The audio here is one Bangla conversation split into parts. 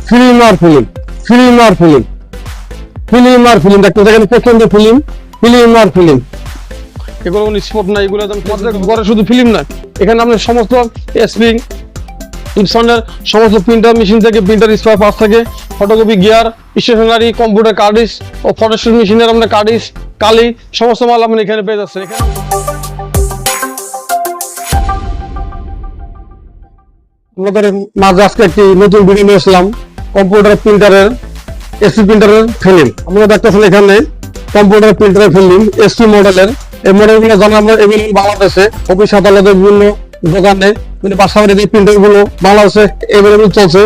ফিল্ম আর ফিল্ম, ফিল্ম আর ফিল্ম, ফিল্ম আর ফিল্ম দেখতে দেখেন প্রচন্ড ফিল্ম, ফিল্ম আর ফিল্ম। এগুলো কোনো স্পট না, এগুলো একদম ঘরে শুধু ফিল্ম না, এখানে আপনার সমস্ত স্প্রিং ইপসনের সমস্ত প্রিন্টার মেশিন থেকে প্রিন্টার স্পেয়ার পার্টস থাকে, ফটোকপি গিয়ার, স্টেশনারি, কম্পিউটার কার্ডিস ও ফটোস্টেট মেশিনের আপনার কার্ডিস, কালি সমস্ত মাল আপনি এখানে পেয়ে যাচ্ছেন। এখানে আমাদের মাঝে আজকে একটি নতুন ভিডিও নিয়ে আসলাম কম্পিউটার প্রিন্টারের এসপি প্রিন্টারের ফিল্ম। আপনারা দেখতেছেন এখানে কম্পিউটার প্রিন্টারের ফিল্ম এসপি মডেলের। এই মডেলগুলো জানা আমরা এভেলেবল বাংলাদেশে অফিস আদালতে বিভিন্ন দোকানে বাসাবাড়ি এই প্রিন্টার গুলো বাংলাদেশে এভেলেবল চলছে।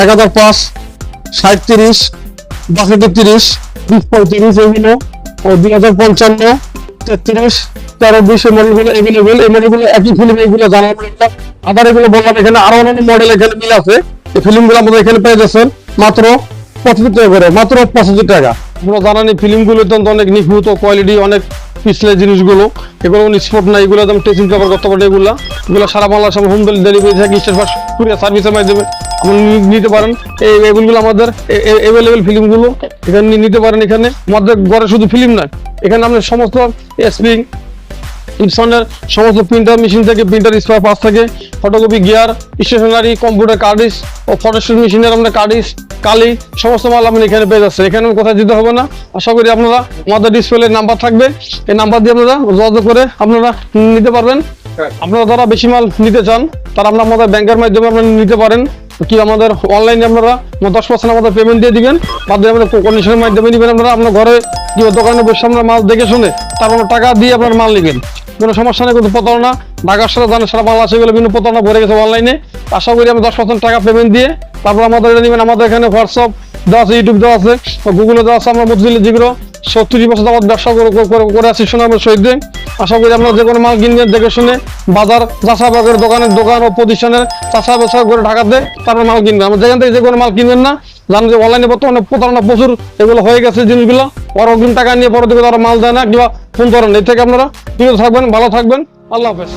1005, 37, 6230, 2035 এগুলো ও 2055, 33, 1320 এই মডেলগুলো এভেলেবল। এই মডেলগুলো একই ফিল্ম, এগুলো জানা আবার এগুলো বললাম এখানে আরো অন্যান্য মডেল এখানে মিল আছে। এই ফিল্মগুলো আমাদের এখানে পেয়ে যাচ্ছেন মাত্র 75 টাকা করে, মাত্র 75 টাকা। আপনারা জানেন এই ফিল্মগুলো তো অনেক নিখুঁত ও কোয়ালিটি অনেক পিছলে জিনিসগুলো, এগুলো কোনো স্পট না, এগুলো একদম টেস্টিং পেপার করতে পারে। এগুলো সারা বাংলাদেশ হোম ডেলিভারি থাকে, স্টেট ফার্স্ট কুরিয়ার সার্ভিসের মাধ্যমে আপনি নিতে পারেন। এগুলো আমাদের এভেলেবেল ফিল্মগুলো এখানে নিতে পারেন। এখানে আমাদের ঘরে শুধু ফিল্ম নয়, এখানে আপনার সমস্ত স্প্রিং ইপসনের সমস্ত প্রিন্টার মেশিন থেকে প্রিন্টার স্পেয়ার পার্টস থাকে, ফটোকপি গিয়ার, স্টেশনারি, কম্পিউটার কার্ডিস ও ফটোস্টেট মেশিনের আপনার কার্ডিস, কালি সমস্ত মাল আপনি এখানে পেয়ে যাচ্ছেন। এখানে কোথায় দিতে হবে না। আশা করি আপনারা আমাদের ডিসপ্লে নাম্বার থাকবে, এই নাম্বার দিয়ে আপনারা যোগাযোগ করে আপনারা নিতে পারবেন। আপনারা যারা বেশি মাল নিতে চান তারা আপনারা আমাদের ব্যাংকের মাধ্যমে আপনারা নিতে পারেন, কি আমাদের অনলাইনে আপনারা 10% আমাদের পেমেন্ট দিয়ে দিবেন, বাদ আমাদের কন্ডিশনের মাধ্যমে নেবেন। আপনারা আপনার ঘরে কি দোকানে বসে আপনার মাল দেখে শুনে তারপর টাকা দিয়ে আপনার মাল নেবেন, কোনো সমস্যা নেই। কিন্তু প্রতারণা ঢাকার সারা জানেন সারা বাংলাদেশে এগুলো বিভিন্ন প্রতারণা ভরে গেছে অনলাইনে। আশা করি আমি 10% টাকা পেমেন্ট দিয়ে তারপর আমাদের এটা নেবেন। আমাদের এখানে হোয়াটসঅ্যাপ দেওয়া আছে, ইউটিউব দেওয়া আছে, গুগলে দেওয়া আছে। আমরা মতিঝিলে যেগুলো 70 বছর আমার ব্যবসা করে আসছি সোনামের সহিত। আশা করি আপনারা যে কোনো মাল কিনবেন দেখে শুনে বাজার যাচাই দোকানের দোকান ও প্রতিষ্ঠানের চাষা ব্যবসা করে ঢাকাতে তারপর মাল কিনবেন। আমরা যেখান থেকে যে কোনো মাল কিনবেন না, জানেন যে অনলাইনে বর্তমানে প্রতারণা প্রচুর এগুলো হয়ে গেছে জিনিসগুলো। অগ্রিম টাকা নিয়ে পরে থেকে তারা মাল দেয় না কিংবা ফোন করেন। এর থেকে আপনারা বিরত থাকবেন, ভালো থাকবেন। আল্লাহ হাফেজ।